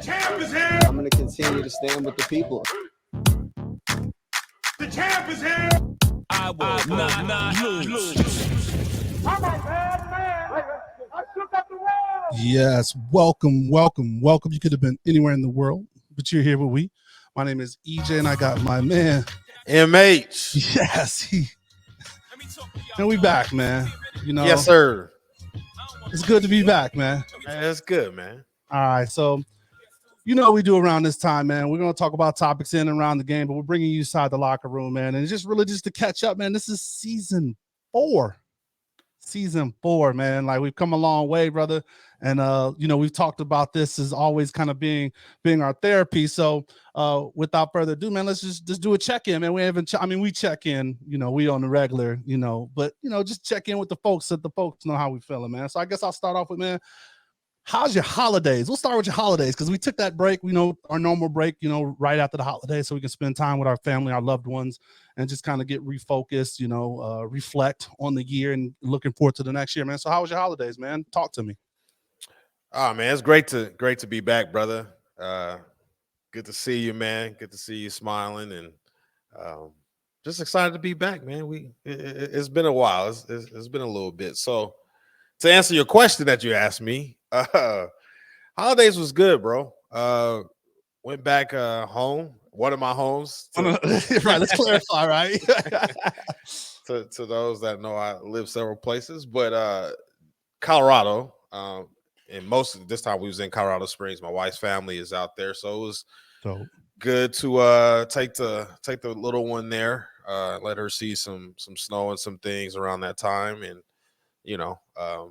champ is here. I'm going to continue to stand with the people. The champ is here. I will not lose. I'm a bad man. I shook up the world. Yes, welcome. You could have been anywhere in the world, but you're here with we. My name is EJ, and I got my man MH. Yes, and we back, man. You know, Yes, sir. It's good to be back, man. That's good, man. All right, so you know what we do around this time, man. We're gonna talk about topics in and around the game, but we're bringing you inside the locker room, man, and it's just really just to catch up, man. This is season 4. Season 4, man. Like, we've come a long way, brother. And you know, we've talked about this as always kind of being our therapy. So without further ado, man, let's just do a check-in, man. We haven't we check in, you know, we on the regular, you know, but you know, just check in with the folks so the folks know how we feeling, man. So I guess I'll start off with, man, how's your holidays? We'll start with your holidays because we took that break, you know, our normal break, you know, right after the holidays, so we can spend time with our family, our loved ones, and just kind of get refocused, you know, reflect on the year and looking forward to the next year, man. So how was your holidays, man? Talk to me. Oh, man, it's great to be back, brother. Good to see you, man. Good to see you smiling, and just excited to be back, man. It's been a while. It's been a little bit. So to answer your question that you asked me, holidays was good, bro. Went back home, one of my homes. Right, let's clarify, right? to those that know, I live several places, but Colorado. And most of this time we was in Colorado Springs. My wife's family is out there, so it was good to take the little one there, let her see some snow and some things around that time, and you know,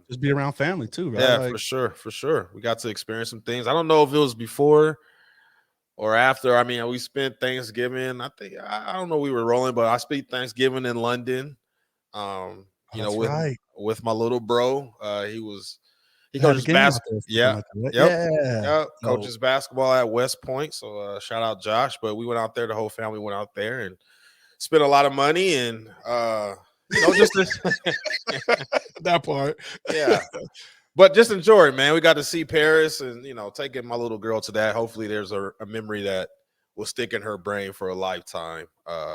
just be around family too, right? Yeah, like, for sure. We got to experience some things. I don't know if it was before or after. I mean, we spent Thanksgiving. I don't know. We were rolling, but I spent Thanksgiving in London. You know, with my little bro. He coaches basketball. Yeah. Coaches basketball at West Point. So shout out Josh. But we went out there. The whole family went out there and spent a lot of money, and you know, just that part. Yeah. But just enjoy it, man. We got to see Paris, and you know, taking my little girl to that. Hopefully there's a memory that will stick in her brain for a lifetime.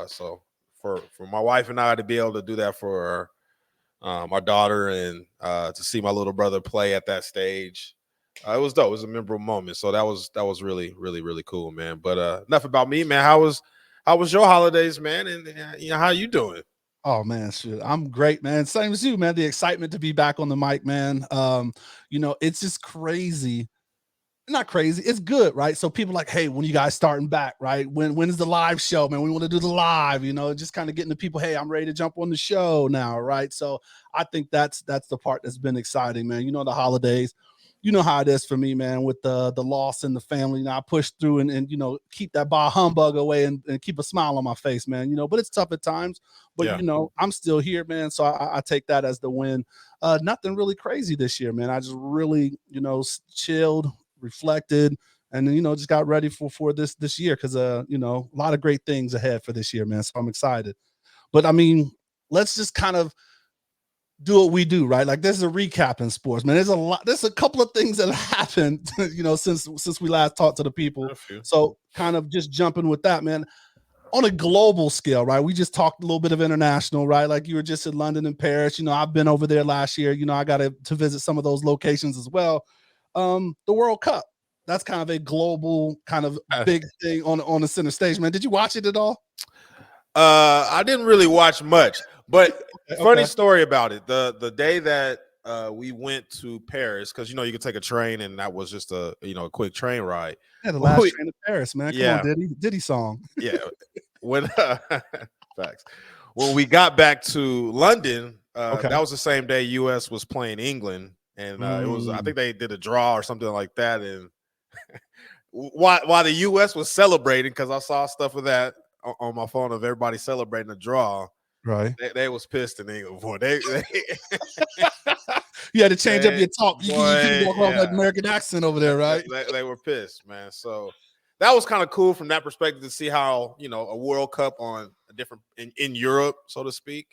So for my wife and I to be able to do that for our daughter, and to see my little brother play at that stage, it was dope. It was a memorable moment. So that was really, really, really cool, man. But enough about me, man. How was your holidays, man? And you know, how you doing? Oh man, shit, I'm great, man. Same as you, man. The excitement to be back on the mic, man. You know, it's just crazy. Not crazy, it's good, right? So people like, hey, when you guys starting back, right? When is the live show, man? We want to do the live, you know, just kind of getting the people, hey, I'm ready to jump on the show now, right? So I think that's the part that's been exciting, man. You know, the holidays, you know how it is for me, man, with the loss in the family. Now I push through and you know, keep that bah humbug away and keep a smile on my face, man. You know, but it's tough at times. But you know, I'm still here, man. So I take that as the win. Nothing really crazy this year, man. I just really, you know, chilled, reflected, and you know, just got ready for this year, because you know, a lot of great things ahead for this year, man. So I'm excited. But I mean, let's just kind of do what we do, right? Like, this is a recap in sports, man. There's a couple of things that have happened, you know, since we last talked to the people. So kind of just jumping with that, man. On a global scale, right? We just talked a little bit of international, right? Like, you were just in London and Paris. You know, I've been over there last year. You know, I got to visit some of those locations as well. The World Cup, that's kind of a global kind of big thing on the center stage, man. Did you watch it at all? I didn't really watch much, but funny story about it. The day that we went to Paris, because you know, you could take a train, and that was just a quick train ride. Yeah, the last train to Paris, man. Come on, Diddy song. Yeah. When facts. When we got back to London, that was the same day US was playing England, and it was, I think they did a draw or something like that, and while the US was celebrating, because I saw stuff of that on my phone of everybody celebrating the draw, right? They was pissed in England. Boy, you had to change up your talk. You can walk off like American accent over there, right? They were pissed, man. So that was kind of cool from that perspective to see how, you know, a World Cup on a different in Europe, so to speak.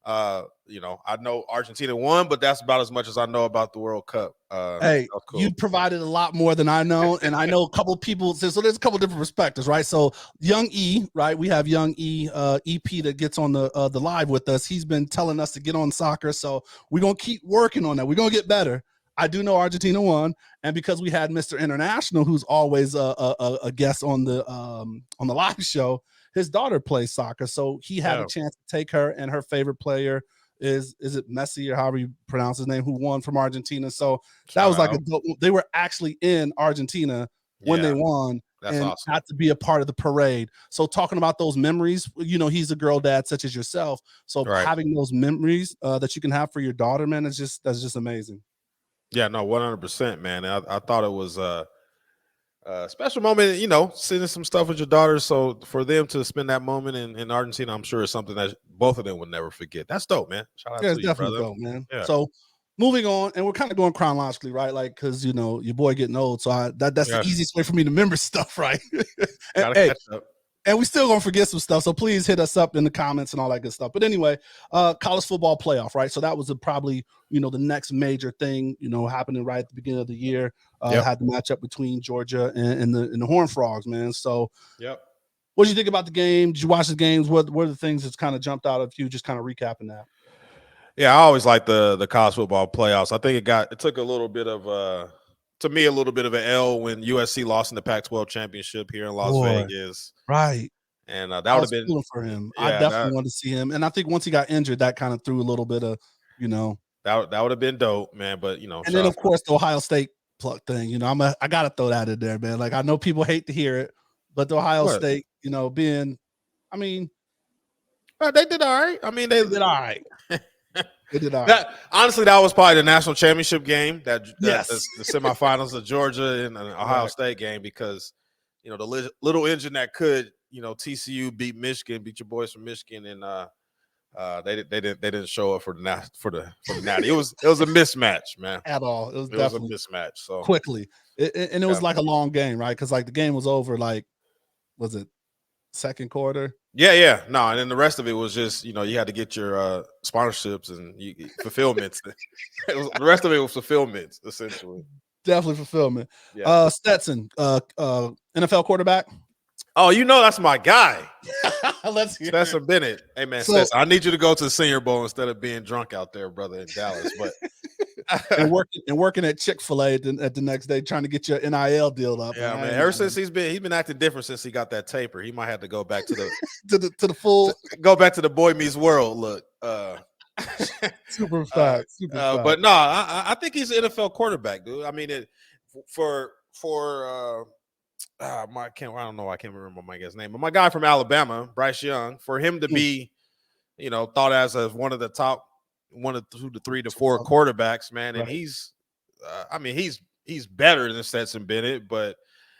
You know, I know Argentina won, but that's about as much as I know about the World Cup. Hey, that was cool. you provided a lot more than I know, and I know a couple people. So there's a couple different perspectives, right? So Young E, right? We have Young E, EP that gets on the live with us. He's been telling us to get on soccer, so we're gonna keep working on that. We're gonna get better. I do know Argentina won, and because we had Mr. International, who's always a guest on the live show, his daughter plays soccer, so he had a chance to take her, and her favorite player is it Messi or however you pronounce his name, who won from Argentina. So that was like they were actually in Argentina when they won. That's and awesome. got to be a part of the parade. So talking about those memories, he's a girl dad such as yourself. So having those memories that you can have for your daughter, man, that's just amazing. Yeah, no, 100%, man. I thought it was a special moment, seeing some stuff with your daughters. So for them to spend that moment in Argentina, I'm sure it's something that both of them would never forget. That's dope, man. Shout out to it's you, definitely brother. dope, man. Yeah. So moving on, and we're kind of going chronologically, right? Like, because your boy getting old, so that's the easiest way for me to remember stuff, right? Gotta catch up. And we still gonna forget some stuff, so please hit us up in the comments and all that good stuff. But anyway, college football playoff, right? So that was probably the next major thing happening right at the beginning of the year. Had the matchup between Georgia and the Horned Frogs, man. So what did you think about the game? Did you watch the games? What are the things that's kind of jumped out of you? Just kind of recapping that. Yeah, I always like the college football playoffs. I think it took a little bit of to me, a little bit of an L when USC lost in the Pac-12 championship here in Las Vegas. Right. And that would have been cool for him. I definitely wanted to see him. And I think once he got injured, that kind of threw a little bit of, that would have been dope, man. But and then of course the Ohio State plug thing, I gotta throw that in there, man. Like I know people hate to hear it, but the Ohio State, being they did all right. I mean, they did all right. They did all right. Honestly, that was probably the national championship game. The semifinals of Georgia and the Ohio State game, because the little engine that could, TCU beat Michigan, beat your boys from Michigan, and they didn't show up for the natty. It was a mismatch, man. At all. It was definitely a mismatch. So quickly, and it was like a long game, right? Because like the game was over. Like, was it second quarter? Yeah. No, and then the rest of it was just, you had to get your sponsorships and fulfillments. The rest of it was fulfillments, essentially. Definitely fulfillment. Yeah. Stetson, NFL quarterback. Oh, that's my guy. Let's hear Stetson Bennett. Hey, man, Stetson, I need you to go to the Senior Bowl instead of being drunk out there, brother, in Dallas. But and working at Chick-fil-A at the next day, trying to get your NIL deal up. Yeah, man. Ever since he's been acting different since he got that taper. He might have to go back to the to the full go back to the Boy Meets World look. Super fact. But no, I think he's an NFL quarterback, dude. I mean, I don't know. I can't remember my guy's name, but my guy from Alabama, Bryce Young, for him to be, thought as one of the top 1 to 2 to 3 to 4 quarterbacks, man. And he's better than Stetson Bennett, but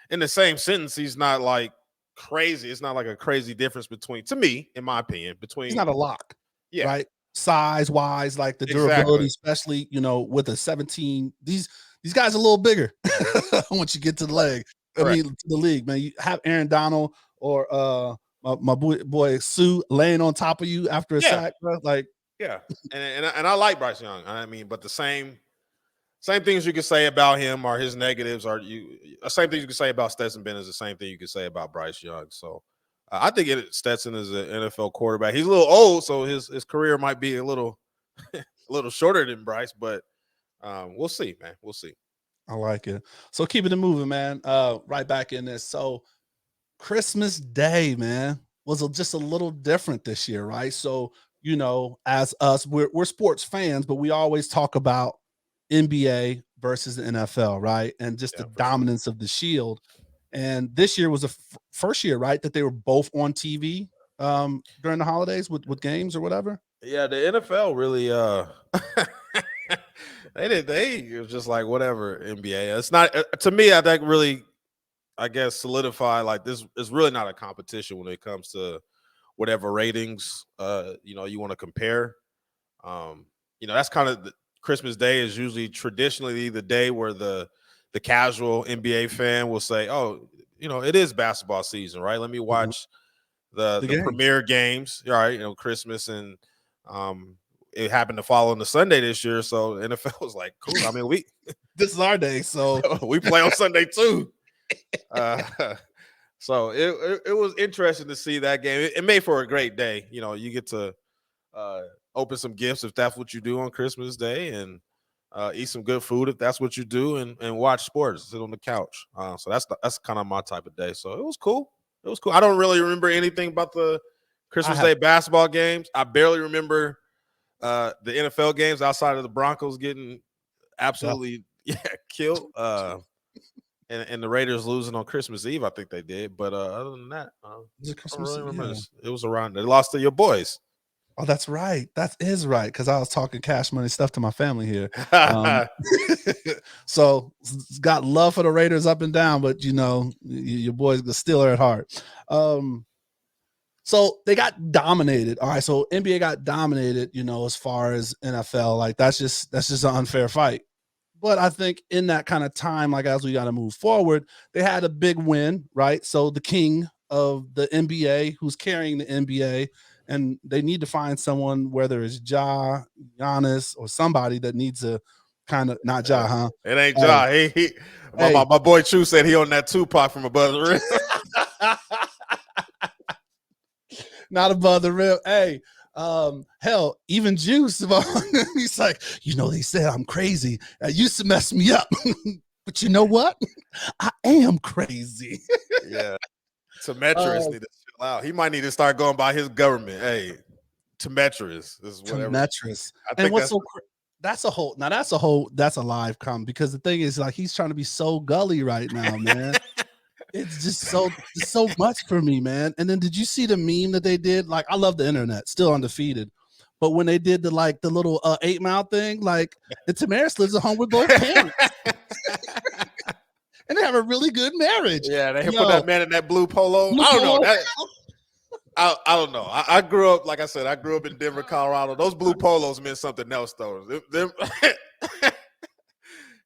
in the same sentence, he's not like crazy. It's not like a crazy difference to me, in my opinion, he's not a lock. Yeah. Right. Size wise, like the durability, especially, with a 17, these guys are a little bigger once you get to the leg. I mean, to the league, man. You have Aaron Donald or my boy Sue laying on top of you after a sack, bro. Like, and I like Bryce Young. I mean, but the same things you could say about him are his negatives. Same things you could say about Stetson Bennett is the same thing you could say about Bryce Young. So I think Stetson is an NFL quarterback. He's a little old, so his career might be a little shorter than Bryce, but we'll see, man. We'll see. I like it. So keeping it moving, man. Right back in this. So Christmas Day, man, was just a little different this year, right? So, as us, we're sports fans, but we always talk about NBA versus the NFL, right? And just the dominance of the Shield. And this year was the first year, right, that they were both on TV during the holidays with games or whatever. Yeah, the NFL really They was just like whatever NBA. It's not to me. I think really, I guess solidify like this is really not a competition when it comes to whatever ratings you want to compare. That's kind of Christmas Day is usually traditionally the day where the casual NBA fan will say, "Oh, it is basketball season, right? Let me watch the premier games, right? Christmas and it happened to fall on the Sunday this year, so the NFL was like, cool. I mean, This is our day, so we play on Sunday too. So it was interesting to see that game. It made for a great day. You know, you get to open some gifts if that's what you do on Christmas Day, and eat some good food if that's what you do, and watch sports, sit on the couch. So that's kind of my type of day. So it was cool. It was cool. I don't really remember anything about the Christmas Day basketball games. I barely remember the NFL games outside of the Broncos getting absolutely killed. And the Raiders losing on Christmas Eve, I think they did. But other than that, I don't really remember. It was around. They lost to your boys. Oh, that's right. That is right. Because I was talking cash money stuff to my family here. So got love for the Raiders up and down, but you know, your boys the Steelers at heart. So they got dominated. All right. So NBA got dominated, you know, as far as NFL. Like that's just an unfair fight. But I think in that kind of time, like as we got to move forward, they had a big win, right? So the king of the NBA, who's carrying the NBA, and they need to find someone, whether it's Giannis, or somebody that needs to kind of not Ja, huh? It ain't Ja. My boy Chu said he on that Tupac from above the rim. Not above the rim. Hey. Hell, even Juice, he's like, you know, they said I'm crazy. That used to mess me up, but you know what? I am crazy. Yeah, Demetrius need to chill out. He might need to start going by his government. Hey, Demetrius is whatever. Demetrius. And what's so that's a live comment, because the thing is, like, he's trying to be so gully right now, man. It's just so much for me, man. And then did you see the meme that they did? Like, I love the internet, still undefeated. But when they did the little 8 Mile thing, like, and Tamaris lives at home with both parents. And they have a really good marriage. Yeah, they put that man in that blue polo. I don't know. I don't know. I grew up, like I said, in Denver, Colorado. Those blue polos meant something else, though.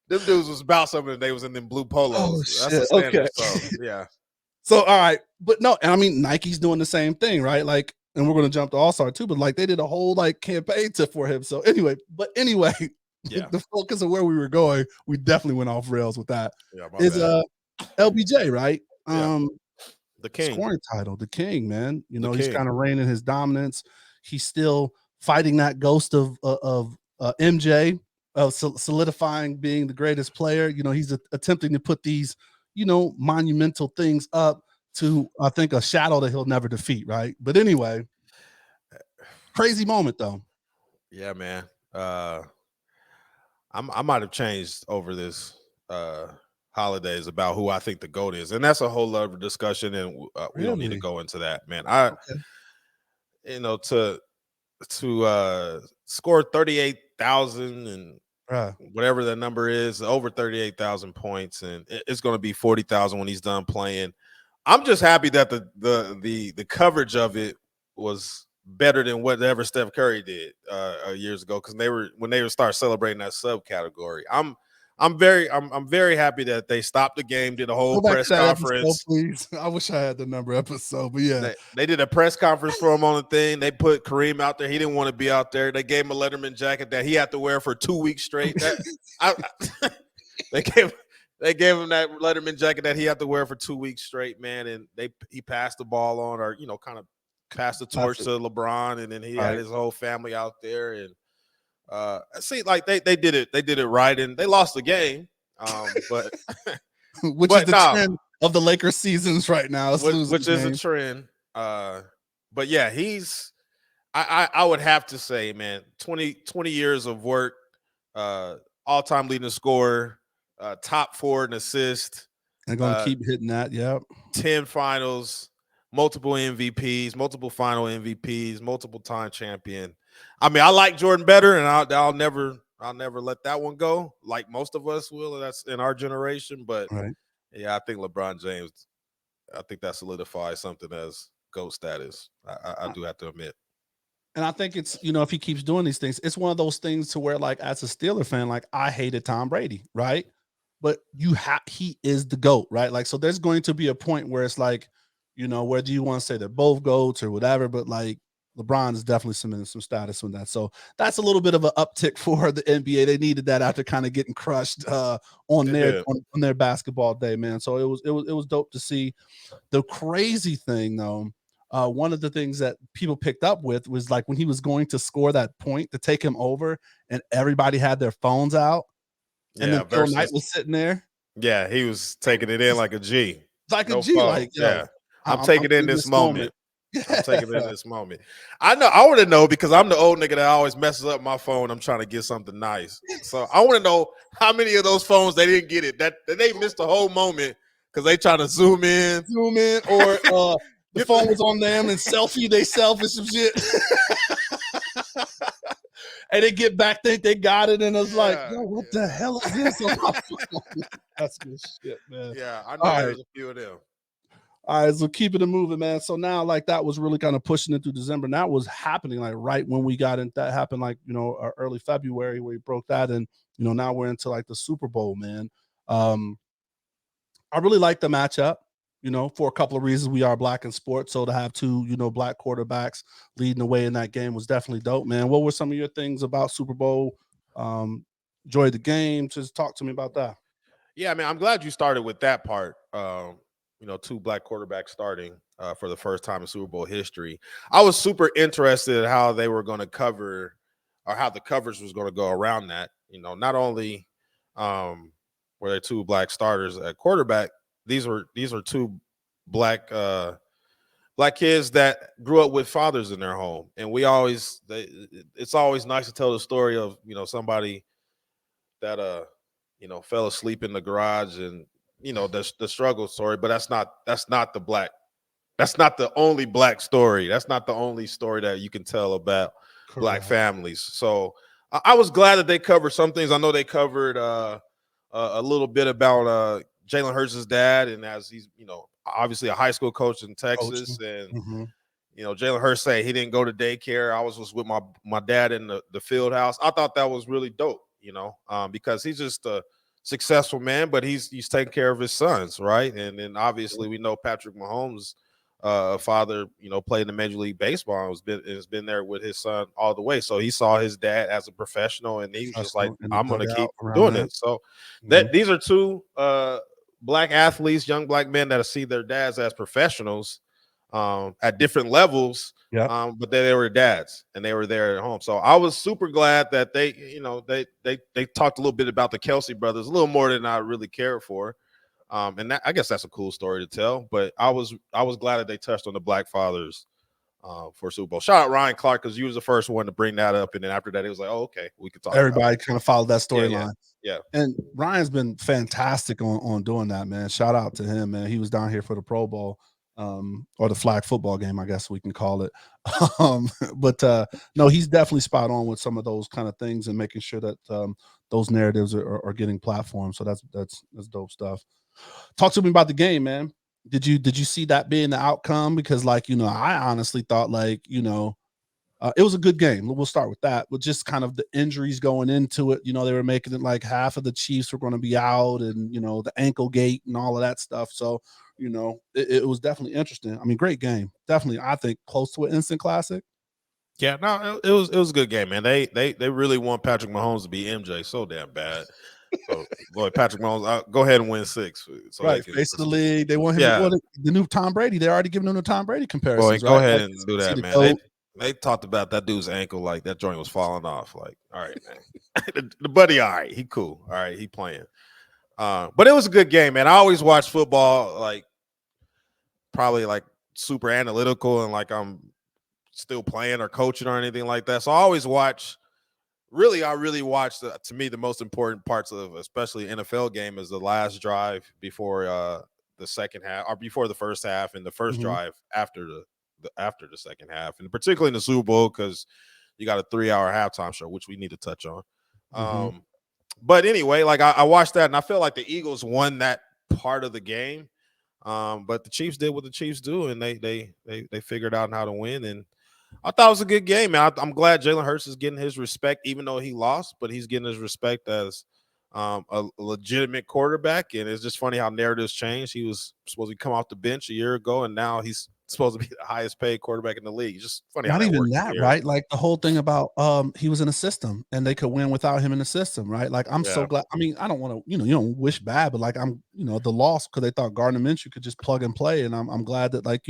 Them dudes was about something, and they was in them blue polos. Oh, that's shit. a standard. Okay. So, yeah. So, all right. But no, and I mean, Nike's doing the same thing, right? Like, and we're going to jump to All-Star too, but like they did a whole campaign for him. So anyway, Yeah. The focus of where we were going, we definitely went off rails with that. Yeah, Is LBJ, right? Yeah. The king. Scoring title, the king, man. You know, he's kind of reigning his dominance. He's still fighting that ghost of MJ, solidifying being the greatest player. You know, he's attempting to put these, you know, monumental things up to, I think, a shadow that he'll never defeat, right? But anyway, crazy moment though. Yeah, man. I might have changed over this holidays about who I think the GOAT is, and that's a whole other discussion, and we don't need to go into that, man. You know, to score 38,000 and whatever the number is, over 38,000 points, and it's going to be 40,000 when he's done playing. I'm just happy that the coverage of it was better than whatever Steph Curry did years ago, because when they start celebrating that subcategory. I'm very happy that they stopped the game, did a whole press conference. Episode, please. I wish I had the number episode, but yeah. They did a press conference for him on the thing. They put Kareem out there. He didn't want to be out there. They gave him a Letterman jacket that he had to wear for 2 weeks straight. They gave him that Letterman jacket that he had to wear for 2 weeks straight, man. And he passed the ball on, or, you know, kind of passed the torch to LeBron, and then he had his whole family out there. And see, like they did it right, and they lost the game, but which is the trend of the Lakers seasons right now, which is a trend. But yeah, I would have to say, man, 20 years of work, all-time leading scorer, top 4 in assist. They're gonna keep hitting that. Yep. 10 finals, multiple MVPs, multiple final MVPs, multiple time champion. I mean, I like Jordan better, and I'll never let that one go, like most of us will. That's in our generation. But yeah, I think LeBron James, I think that solidifies something as GOAT status. I do have to admit. And I think it's, you know, if he keeps doing these things, it's one of those things to where, like, as a Steeler fan, like, I hated Tom Brady, right? But he is the GOAT, right? Like, so there's going to be a point where it's like, you know, whether you want to say they're both GOATs or whatever, but like, LeBron is definitely cementing some status with that. So that's a little bit of an uptick for the NBA. They needed that after kind of getting crushed on their basketball day, man. So it was dope to see. The crazy thing though, one of the things that people picked up with was like when he was going to score that point to take him over, and everybody had their phones out, and then Phil Knight was sitting there. Yeah, he was taking it in like a G. Like No a G, phone. like Yeah. I'm taking in this moment. Yeah. I'm taking in this moment. I know. I want to know because I'm the old nigga that always messes up my phone. I'm trying to get something nice. So I want to know how many of those phones they didn't get it. That they missed the whole moment because they trying to zoom in, or the phone was on them and they self and some shit. And they get back, think they got it, and it's like, yo, what the hell is this on my phone? That's good shit, man. Yeah, I know there's a few of them. All right, so keeping it moving, man. So now, like, that was really kind of pushing into December. And that was happening, like, right when we got in. That happened, like, early February where we broke that. And, now we're into, like, the Super Bowl, man. I really like the matchup, for a couple of reasons. We are black in sports. So to have two, black quarterbacks leading the way in that game was definitely dope, man. What were some of your things about Super Bowl? Enjoyed the game. Just talk to me about that. Yeah, I mean, I'm glad you started with that part. Two black quarterbacks starting for the first time in Super Bowl history. I was super interested in how they were going to cover or how the coverage was going to go around that. Not only were there two black starters at quarterback, these are two black kids that grew up with fathers in their home. And it's always nice to tell the story of, somebody that fell asleep in the garage and the struggle story, but that's not the only black story. That's not the only story that you can tell about black families. So I was glad that they covered some things. I know they covered a little bit about Jalen Hurts' dad, and as he's obviously a high school coach in Texas, and Jalen Hurts say he didn't go to daycare. I was with my dad in the field house. I thought that was really dope, because he's just a successful man, but he's taking care of his sons, right? And then obviously we know Patrick Mahomes, father, played in the Major League Baseball and has been there with his son all the way. So he saw his dad as a professional, and he was just like, I'm going to keep doing it. So these are two black athletes, young black men that see their dads as professionals at different levels. Yeah. But they were dads and they were there at home. So I was super glad that they talked a little bit about the Kelsey brothers, a little more than I really cared for. And I guess that's a cool story to tell. But I was glad that they touched on the black fathers for Super Bowl. Shout out Ryan Clark, because you was the first one to bring that up. And then after that, it was like, oh, okay, we could talk. Everybody kind of followed that storyline. Yeah. And Ryan's been fantastic on doing that, man. Shout out to him, man. He was down here for the Pro Bowl. Or the flag football game, I guess we can call it. But no, he's definitely spot on with some of those kind of things and making sure that those narratives are getting platformed. So that's dope stuff. Talk to me about the game, man. Did you see that being the outcome? Because I honestly thought it was a good game. We'll start with that. With just kind of the injuries going into it, they were making it like half of the Chiefs were going to be out, and the ankle gate and all of that stuff. So it was definitely interesting. I mean, great game. Definitely, I think close to an instant classic. Yeah, no, it was a good game, man. They really want Patrick Mahomes to be MJ so damn bad. So, boy, Patrick Mahomes, go ahead and win 6. So right, face of the league. They want him. Yeah. The new Tom Brady. They're already giving him the Tom Brady comparisons. Boy, go ahead and do that, man. They talked about that dude's ankle like that joint was falling off. Like, all right, man. the buddy, all right, he cool. All right, he playing. But it was a good game, man. I always watch football probably super analytical and like I'm still playing or coaching or anything like that. So I always watch. I really watch to me the most important parts of especially NFL game is the last drive before the second half or before the first half, and the first drive after the second half, and particularly in the Super Bowl because you got a 3-hour halftime show, which we need to touch on. But anyway, I watched that and I feel like the Eagles won that part of the game. But the Chiefs did what the Chiefs do, and they figured out how to win. And I thought it was a good game, man. I'm glad Jalen Hurts is getting his respect, even though he lost, but he's getting his respect as a legitimate quarterback. And it's just funny how narratives change. He was supposed to come off the bench a year ago, and now he's supposed to be the highest paid quarterback in the league. It's just funny how Not that even works that, here. right? Like the whole thing about he was in a system and they could win without him in the system, right? Like I'm so Yeah. glad. I mean, I don't want to, you don't wish bad, but like I'm, the loss because they thought Gardner Minshew could just plug and play, and I'm glad that like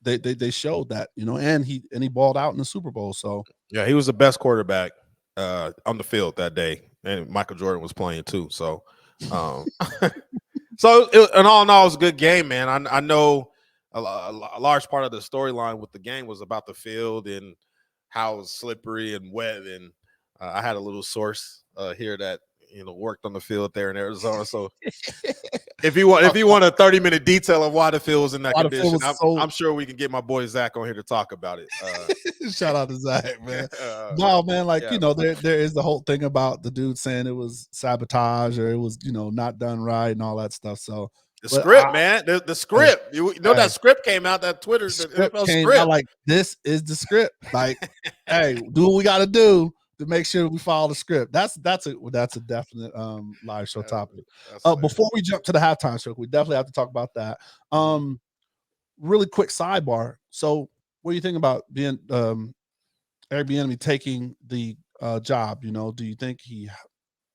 they showed that, and he balled out in the Super Bowl. So Yeah, he was the best quarterback on the field that day, and Michael Jordan was playing too. So, in all in all, it was a good game, man. I know a large part of the storyline with the game was about the field and how it was slippery and wet, and I had a little source here that worked on the field there in Arizona. So if you want a 30-minute detail of why the field was in that why the field condition, was I'm sure we can get my boy Zach on here to talk about it. Shout out to Zach, man. No, man, like yeah. there is the whole thing about the dude saying it was sabotage or it was not done right and all that stuff. So the but script, man, the script. That script came out. That Twitter script NFL came script. out like this is the script. Like, hey, do what we got to do to make sure we follow the script. That's a definite live show topic. Before we jump to the halftime show, we definitely have to talk about that. Really quick sidebar. So, what do you think about being Airbnb taking the job? Do you think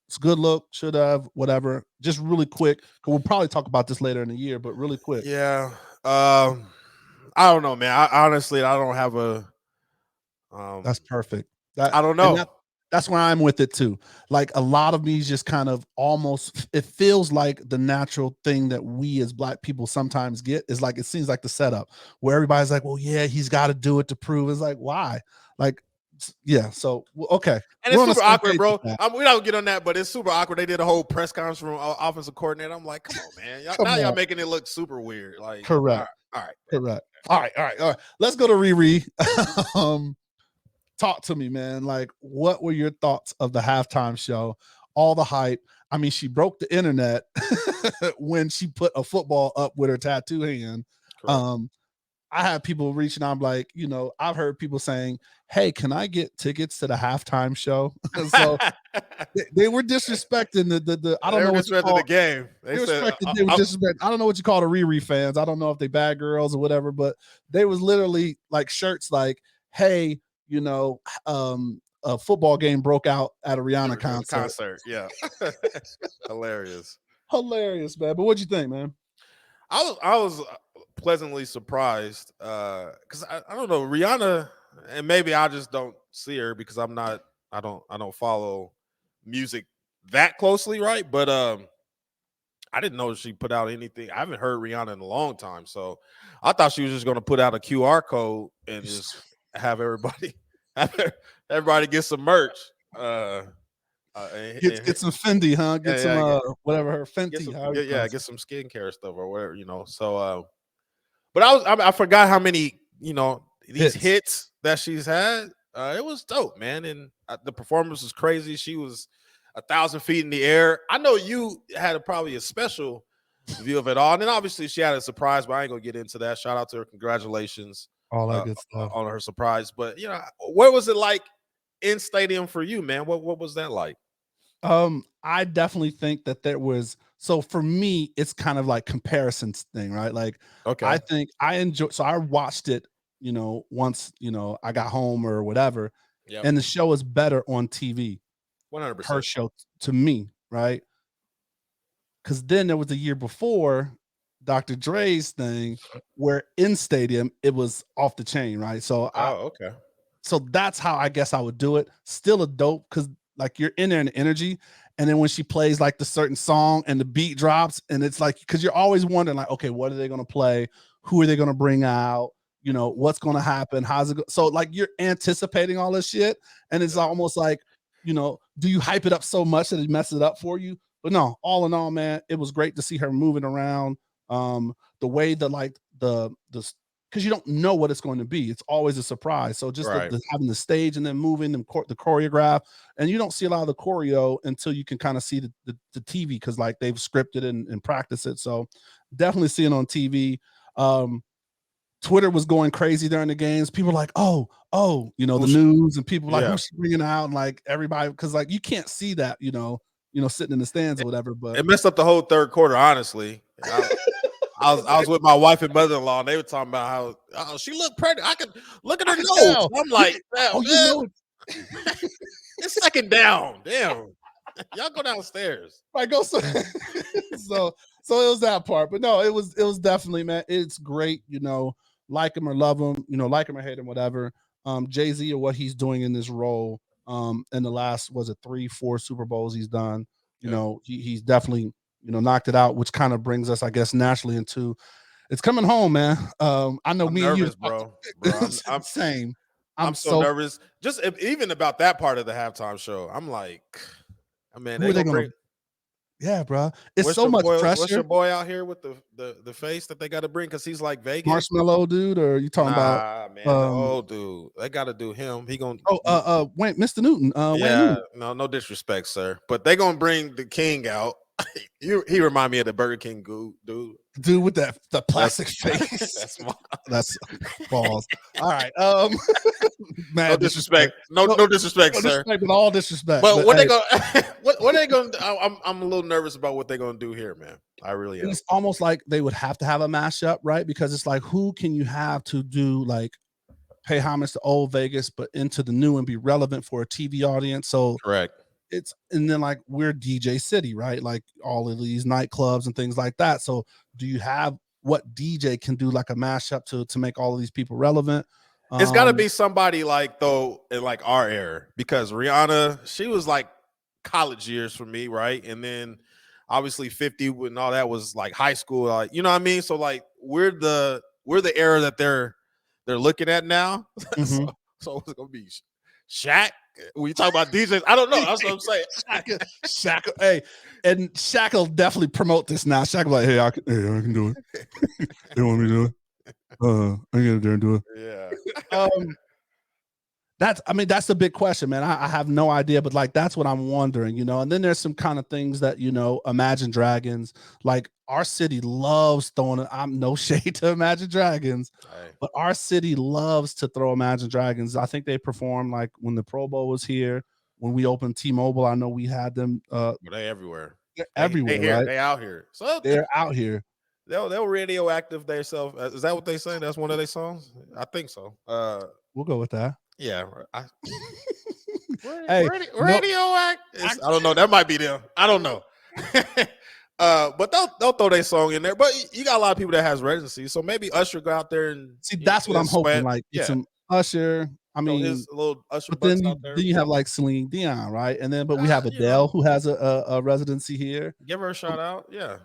it's a good look? Should have, whatever. Just really quick. We'll probably talk about this later in the year, but really quick. Yeah. I don't know, man. I honestly don't have a. That's perfect. I don't know. That's where I'm with it too. Like a lot of me just kind of almost, it feels like the natural thing that we as Black people sometimes get is like, it seems like the setup where everybody's like, well, yeah, he's got to do it to prove. It's like, why? Like, yeah. So, okay. And it's super awkward, bro. We don't get on that, but it's super awkward. They did a whole press conference from offensive coordinator. I'm like, come on, man. Y'all making it look super weird. Like, correct. All right. Correct. All right. Let's go to Riri. Talk to me, man. Like, what were your thoughts of the halftime show? All the hype. I mean, she broke the internet when she put a football up with her tattoo hand. Correct. I have people reaching out, like, I've heard people saying, hey, can I get tickets to the halftime show? So they were disrespecting the I don't know what you call the game. They were disrespecting. I don't know what you call the Riri fans. I don't know if they bad girls or whatever, but they was literally like shirts like, hey, a football game broke out at a Rihanna concert. Yeah. Hilarious, man. But what'd you think, man? I was pleasantly surprised because I don't know, Rihanna, and maybe I just don't see her because I don't follow music that closely, right? But I didn't know she put out anything. I haven't heard Rihanna in a long time, so I thought she was just going to put out a QR code and just have everybody get some merch. Get some Fendi, huh? Get some whatever her Fenty. Get some skincare stuff or whatever, So, but I forgot how many these hits that she's had. It was dope, man, and the performance was crazy. She was 1,000 feet in the air. I know you had probably a special view of it all, and then obviously she had a surprise, but I ain't gonna get into that. Shout out to her, congratulations, all that good stuff on her surprise. But what was it like in stadium for you, man? What was that like? I definitely think that there was. So for me, it's kind of like comparisons thing, right? Like, okay, I think I enjoy. So I watched it, once I got home or whatever, and the show is better on TV. 100%. Her show to me, right? Because then there was a year before Dr. Dre's thing where in stadium it was off the chain, right? So okay. So that's how I guess I would do it. Still a dope because like you're in there in the energy, and then when she plays like the certain song and the beat drops, and it's like because you're always wondering like, okay, what are they gonna play? Who are they gonna bring out? What's gonna happen? How's it go? So like you're anticipating all this shit, and it's almost like, do you hype it up so much that it messes it up for you? But no, all in all, man, it was great to see her moving around. The way that like the because you don't know what it's going to be. It's always a surprise. So just having the stage and then moving and the choreograph, and you don't see a lot of the choreo until you can kind of see the TV because like they've scripted and practiced it. So definitely seeing on TV. Twitter was going crazy during the games. People were like, oh, the news, and people like, who's bringing out, and like everybody, because like you can't see that, sitting in the stands or whatever. But it messed up the whole third quarter, honestly. I was with my wife and mother-in-law, and they were talking about how she looked pregnant. I could look at her I can nose. tell. I'm like, Oh, you know it. it's second down. Damn, y'all go downstairs. Right, go so, so it was that part, but no, it was definitely, man, it's great, like him or love him, like him or hate him, whatever. Jay-Z or what he's doing in this role, in the last, was it 3-4 Super Bowls he's done, he's definitely, knocked it out, which kind of brings us, I guess, naturally into it's coming home, man. I know I'm me nervous, and you, bro. I'm same. I'm so nervous. Just even about that part of the halftime show. I'm like, man, who are they gonna bring. Yeah, bro. It's What's so your much boy? pressure. What's your boy out here with the face that they got to bring? Because he's like Vegas. Marshmallow dude, or you talking about? Man, the old dude. They got to do him. He gonna. Wayne, Mr. Newton. Wayne Yeah, Newton. no disrespect, sir, but they gonna bring the king out. He remind me of the Burger King dude. Dude with the plastic face. That's balls. All right. Man, no disrespect. No disrespect, no sir. disrespect, with all disrespect. But what they gonna what they gonna do? I'm a little nervous about what they're gonna do here, man. I really am. It's almost like they would have to have a mashup, right? Because it's like, who can you have to do like pay homage to old Vegas, but into the new and be relevant for a TV audience? So correct. And then like we're DJ City, right? Like all of these nightclubs and things like that. So do you have what DJ can do like a mashup to make all of these people relevant? It's got to be somebody like though in like our era, because Rihanna, she was like college years for me, right? And then obviously 50 and all that was like high school, like, you know what I mean? So like we're the era that they're looking at now. Mm-hmm. so it's gonna be Shaq. When you talk about DJs, I don't know. That's what I'm saying. Shaq, hey, and Shaq will definitely promote this now. Shaq will be like, hey, I can do it. They want me to do it. I get there and do it. Yeah. That's the big question, man. I have no idea, but like that's what I'm wondering, And then there's some kind of things that Imagine Dragons, like our city loves throwing it. I'm no shade to Imagine Dragons, but our city loves to throw Imagine Dragons. I think they performed like when the Pro Bowl was here, when we opened T-Mobile. I know we had them. They everywhere. They're everywhere, here, right? They out here. So they're out here. They'll radioactive themselves. Is that what they say? That's one of their songs? I think so. We'll go with that. Yeah. Radioactive. I don't know. That might be them. I don't know. But they'll throw their song in there. But you got a lot of people that has residency, so maybe Usher go out there and see. That's what I'm hoping. Like some Usher. I mean, his little Usher. But then you have like Celine Dion, right? And then, but we have Adele who has a residency here. Give her a shout out. Yeah.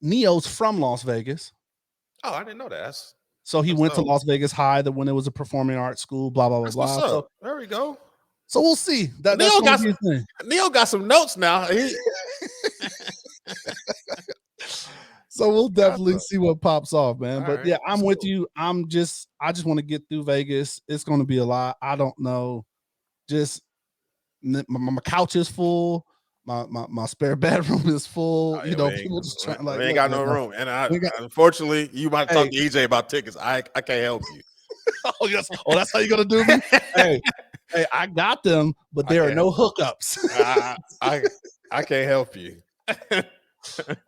Neo's from Las Vegas. Oh, I didn't know that. So he went to Las Vegas High, when it was a performing arts school, blah, blah, blah, blah. So, there we go. So we'll see. Neo got some notes now. So we'll definitely see what pops off, man. All but right, yeah, I'm with you. I just want to get through Vegas. It's going to be a lot. I don't know. Just my couch is full. My spare bedroom is full. People just trying like. We ain't got no room, and unfortunately, you might talk to EJ about tickets. I can't help you. Oh yes. Oh, that's how you're gonna do me. Hey, I got them, but there are no hookups. I can't help you.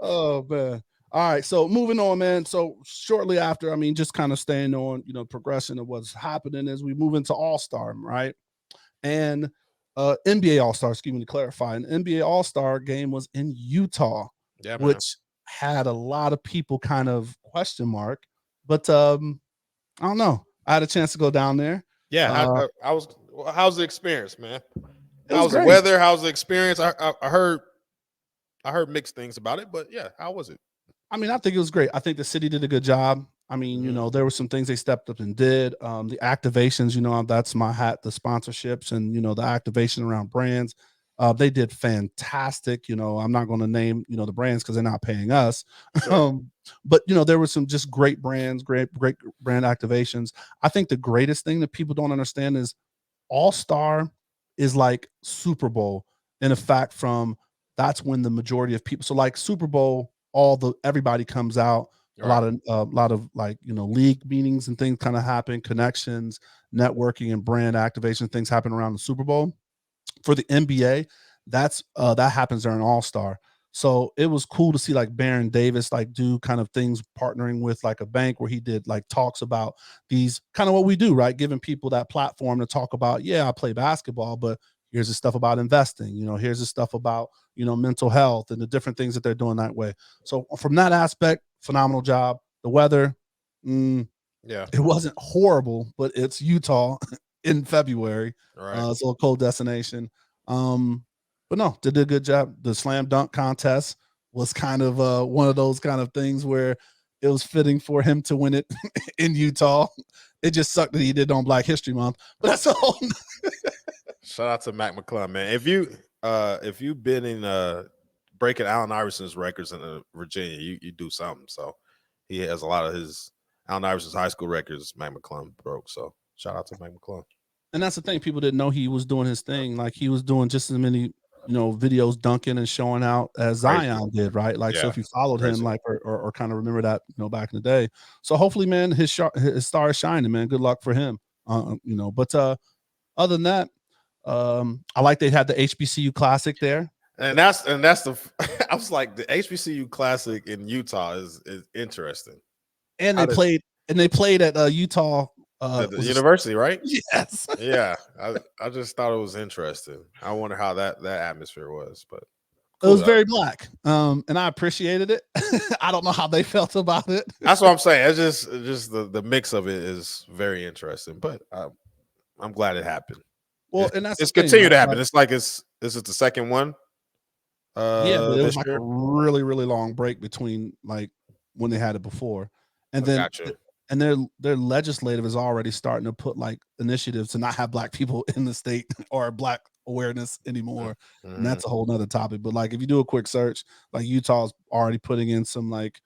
Oh man. All right. So moving on, man. So shortly after, just kind of staying on, progression of what's happening as we move into All-Star, right? And NBA All-Star, excuse me to clarify, an NBA All-Star game was in Utah, which had a lot of people kind of question mark, but I don't know. I had a chance to go down there. Yeah, how's the experience, man? How's the weather? How's the experience? I heard mixed things about it, but yeah, how was it? I think it was great. I think the city did a good job. There were some things they stepped up and did. The activations, that's my hat, the sponsorships and, the activation around brands. They did fantastic. I'm not going to name, the brands because they're not paying us. Sure. But, there were some just great brands, great brand activations. I think the greatest thing that people don't understand is All-Star is like Super Bowl. In effect, that's when the majority of people, so like Super Bowl, everybody comes out. A lot of like, league meetings and things kind of happen, connections, networking and brand activation things happen around the Super Bowl. For the NBA, that happens during All-Star. So it was cool to see like Baron Davis like do kind of things partnering with like a bank where he did like talks about these kind of what we do, right? Giving people that platform to talk about, yeah, I play basketball, but here's the stuff about investing, here's the stuff about, mental health and the different things that they're doing that way. So from that aspect, phenomenal job. The weather, Yeah. it wasn't horrible, but it's Utah in February. All right. So a cold destination. But no, they did a good job. The slam dunk contest was kind of one of those kind of things where it was fitting for him to win it in Utah. It just sucked that he did on Black History Month, but that's all. Shout out to Mac McClung, man. If you've been in breaking Allen Iverson's records in Virginia, you do something. So he has a lot of his Allen Iverson's high school records. Mac McClung broke. So shout out to Mac McClung. And that's the thing. People didn't know he was doing his thing. Like he was doing just as many, videos dunking and showing out as Zion did, right? Like, so if you followed him, like, or kind of remember that, back in the day. So hopefully, man, his star is shining, man. Good luck for him. But other than that, I like they had the HBCU Classic there. And that's the I was like, the HBCU Classic in Utah is interesting. And they played at Utah. The university, right? Yes. Yeah. I just thought it was interesting. I wonder how that atmosphere was, but cool, it was very black. And I appreciated it. I don't know how they felt about it. That's what I'm saying. It's just the mix of it is very interesting, but I'm glad it happened. Well, and that's it's continued to happen. It's like this is the second one. Yeah, but it was like a really, really long break between like when they had it before. And then and their legislative is already starting to put like initiatives to not have black people in the state or black awareness anymore. Mm-hmm. And that's a whole nother topic. But like if you do a quick search, like Utah's already putting in some like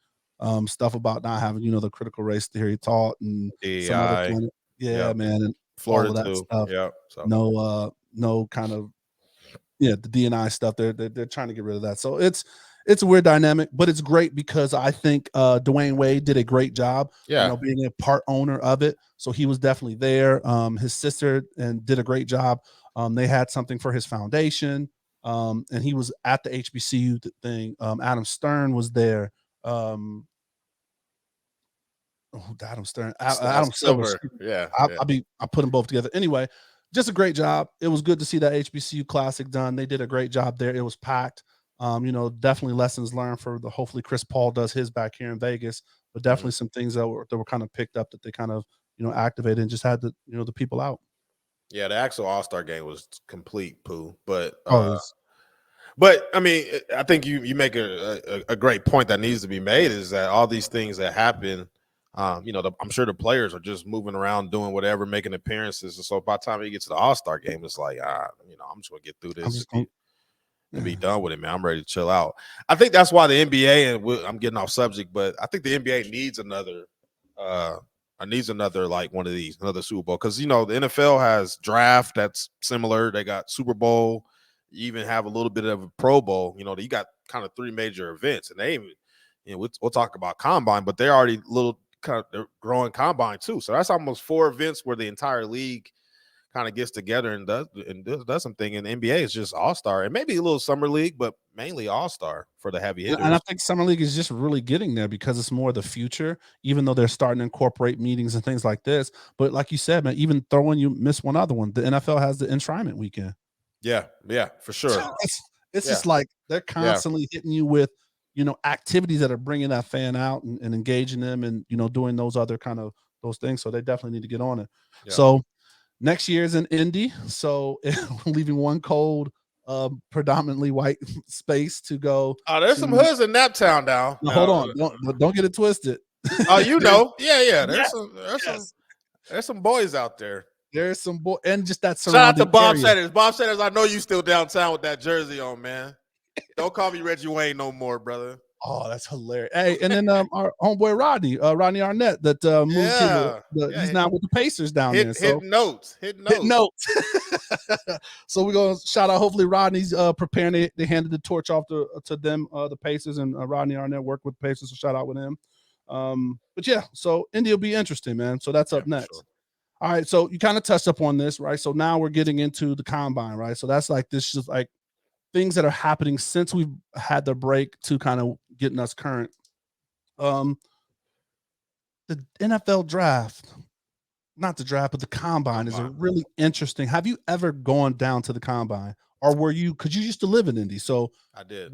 stuff about not having, the critical race theory taught and some other kind of, man, and Florida all of that too. stuff. Yeah. So. No kind of the DNI stuff. They're trying to get rid of that. So it's a weird dynamic, but it's great because I think Dwayne Wade did a great job, being a part owner of it. So he was definitely there. His sister and did a great job. They had something for his foundation, and he was at the HBCU thing. Adam Stern was there. Adam Stern, Adam Silver. I put them both together. Anyway, just a great job. It was good to see that HBCU Classic done. They did a great job there. It was packed. Definitely lessons learned for hopefully Chris Paul does his back here in Vegas, but definitely some things that were kind of picked up that they kind of, activated and just had the people out. Yeah. The actual All-Star game was complete poo, but I mean, I think you make a great point that needs to be made is that all these things that happen, I'm sure the players are just moving around doing whatever, making appearances. And so by the time you get to the All-Star game, it's like, I'm just going to get through this and be done with it, man. I'm ready to chill out. I think that's why the NBA, and I'm getting off subject, but I think the NBA needs another like one of these, another Super Bowl. Because, the NFL has draft that's similar. They got Super Bowl. You even have a little bit of a Pro Bowl. You got kind of three major events. And they even, we'll talk about Combine, but they're already they're growing Combine too. So that's almost 4 events where the entire league kind of gets together and does something. And the NBA is just All-Star and maybe a little Summer League, but mainly All-Star for the heavy hitters. And I think Summer League is just really getting there because it's more the future, even though they're starting to incorporate meetings and things like this. But like you said, man, even you miss one other one. The NFL has the enshrinement weekend. Yeah, for sure. It's just like they're constantly hitting you with, activities that are bringing that fan out and engaging them and, doing those other kind of those things. So they definitely need to get on it. Yeah. So next year's in Indy. So leaving one cold, predominantly white space to go. Oh, there's some hoods in Naptown now. No, hold on. Don't get it twisted. Oh, Yeah. There's some boys out there. There's some boy and just that shout out to Bob Setters. Bob Setters, I know you still downtown with that jersey on, man. Don't call me Reggie Wayne no more, brother. Oh, that's hilarious. Hey, and then our homeboy Rodney Arnett that moved he's now with the Pacers down there. So hit notes. So we're gonna shout out. Hopefully Rodney's preparing. They handed the torch off to them, the Pacers, and Rodney Arnett worked with the Pacers. So shout out with him. But yeah, so Indy will be interesting, man. So that's up next. Sure. All right, so you kind of touched up on this, right? So now we're getting into the Combine, right? So that's like this is like things that are happening since we've had the break to kind of getting us current. The NFL draft, not the draft, but the combine is a really interesting. Have you ever gone down to the combine, or were you? Because you used to live in Indy, so I did.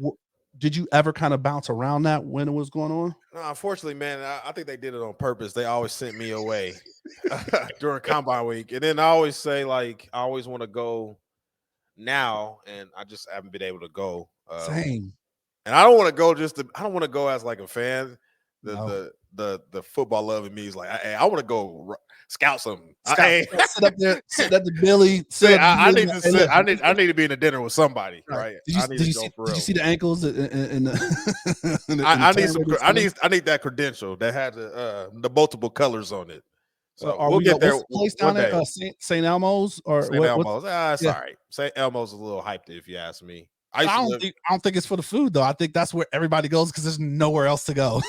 Did you ever kind of bounce around that when it was going on? No, unfortunately, man, I think they did it on purpose. They always sent me away during combine week, and then I always say like I always want to go now, and I just haven't been able to go. Same. And I don't want to go I don't want to go as like a fan. No. The football love in me is like, hey, I want to go scout something. Sit up there, sit at the Billy. I need to be in a dinner with somebody, right? Did you see the ankles? I need that credential that had the multiple colors on it. So we'll get there. What's the place down there? St. Elmo's or St. Elmo's? It's all right. St. Elmo's is a little hyped if you ask me. I don't think it's for the food though. I think that's where everybody goes because there's nowhere else to go.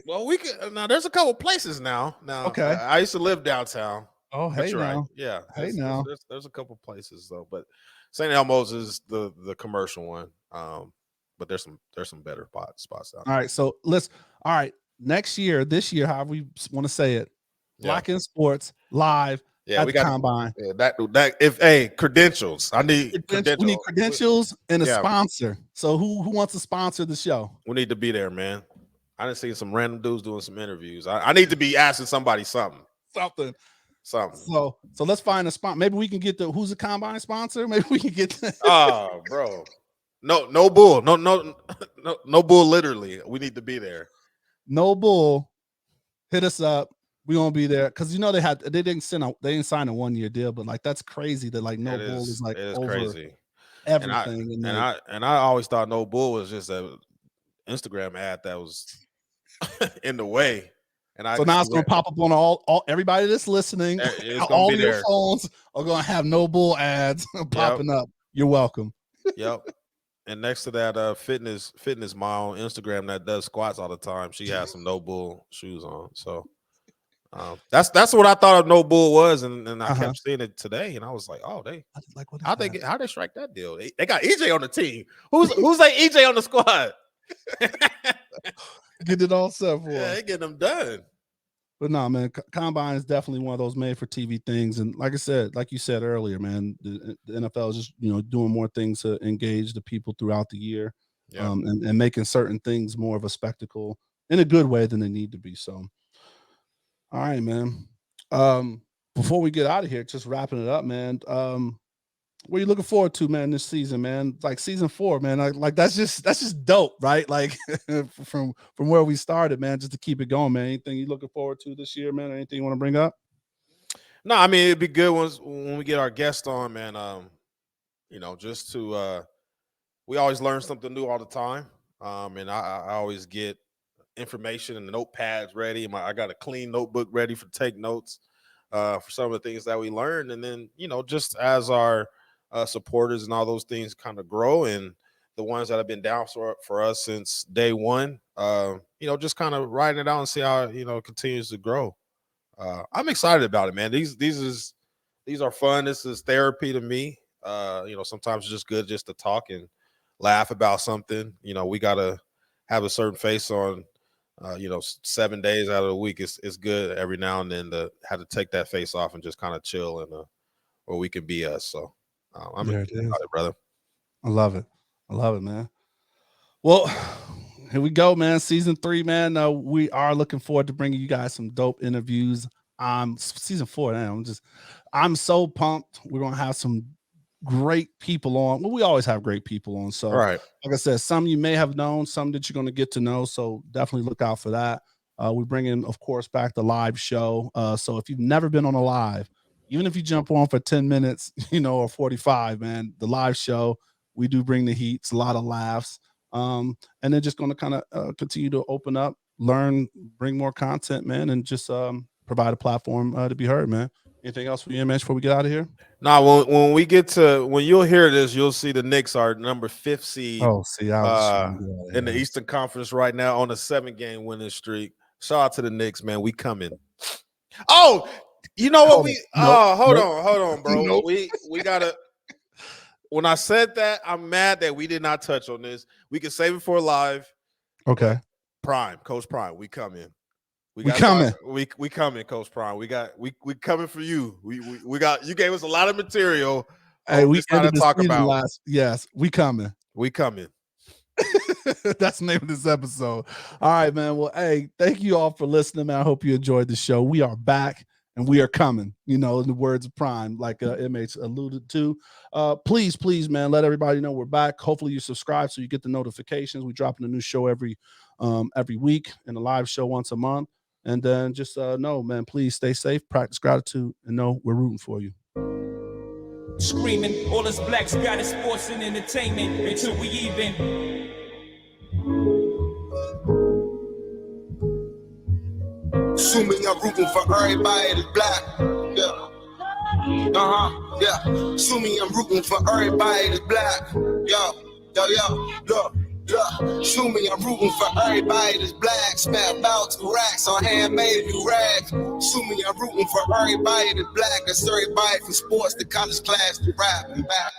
Well, we could now. There's a couple places now. Okay. I used to live downtown. Oh, hey now. Right. Yeah. Now. There's a couple places though, but St. Elmo's is the commercial one. But there's some better spots out there. All right. So this year, however we want to say it, Black in Sports live. Yeah, we got combine. Yeah, credentials. I need credentials. We need credentials and a sponsor. So who wants to sponsor the show? We need to be there, man. I didn't see some random dudes doing some interviews. I need to be asking somebody something. So let's find a spot. Maybe we can get who's the combine sponsor? Maybe we can get Oh, bro. No bull. No bull, literally. We need to be there. No bull. Hit us up. We gonna be there because they didn't sign a 1-year deal, but like that's crazy that like No Bull is like over crazy. Everything. And I always thought No Bull was just an Instagram ad that was in the way. So now it's gonna pop up on all everybody that's listening. All your phones are gonna have No Bull ads popping up. You're welcome. Yep. And next to that, fitness mile on Instagram that does squats all the time. She has some No Bull shoes on. So. That's what I thought of No Bull was, and I kept seeing it today, and I was like, oh, how they strike that deal? They got EJ on the team. Who's like EJ on the squad? Get it all set for they getting them done. But no, man, combine is definitely one of those made for TV things, and like I said, like you said earlier, man, the NFL is just doing more things to engage the people throughout the year, and making certain things more of a spectacle in a good way than they need to be. So. All right, man. Before we get out of here, just wrapping it up, man. What are you looking forward to, man, this season, man? Like season 4, man. Like that's just dope, right? Like from where we started, man. Just to keep it going, man. Anything you looking forward to this year, man? Anything you want to bring up? No, I mean it'd be good when we get our guest on, man. Just to we always learn something new all the time. And I always get information and the notepads ready. I got a clean notebook ready for take notes for some of the things that we learned. And then, just as our supporters and all those things kind of grow, and the ones that have been down for us since day one, just kind of writing it out and see how, it continues to grow. I'm excited about it, man. These are fun. This is therapy to me. Sometimes it's just good just to talk and laugh about something. We got to have a certain face on, 7 days out of the week. It's good every now and then to have to take that face off and just kind of chill and where we can be us. So I'm excited about it, brother. I love it, man. Well, here we go, man. Season 3, man. We are looking forward to bringing you guys some dope interviews. Season 4, man. I'm so pumped. We're gonna have some great people on. Well, we always have great people on. So, right. Like I said, some you may have known, some that you're going to get to know. So definitely look out for that. We bring in, of course, back the live show. So if you've never been on a live, even if you jump on for 10 minutes, or 45, man, the live show, we do bring the heat. It's a lot of laughs. And then just going to kind of continue to open up, learn, bring more content, man, and just provide a platform to be heard, man. Anything else for you, man, before we get out of here? No, when you'll hear this, you'll see the Knicks are number 5th seed. Oh, see, in the Eastern Conference right now on a 7-game winning streak. Shout out to the Knicks, man. We coming. Oh, you know what? Hold on, bro. Nope. We gotta when I said that, I'm mad that we did not touch on this. We can save it for live. Okay. Prime, Coach Prime, we come in. We coming. We coming, Coach Prime. We coming for you. We got you gave us a lot of material. Hey, we got to talk about. Yes, we coming. We coming. That's the name of this episode. All right, man. Well, hey, thank you all for listening, man. I hope you enjoyed the show. We are back and we are coming, in the words of Prime, like MH alluded to. Please, man, let everybody know we're back. Hopefully you subscribe so you get the notifications. We're dropping a new show every week and a live show once a month. And then just know, man, please stay safe, practice gratitude, and know we're rooting for you. Screaming, all us blacks got is sports and entertainment until we even. Assuming I'm rooting for everybody that's black. Yeah. Yeah. Assuming I'm rooting for everybody that's black. Yo. Assuming I'm rooting for everybody that's black. Spent about 2 racks on handmade new rags. Assuming I'm rooting for everybody that's black. That's everybody from sports to college class to rap and back.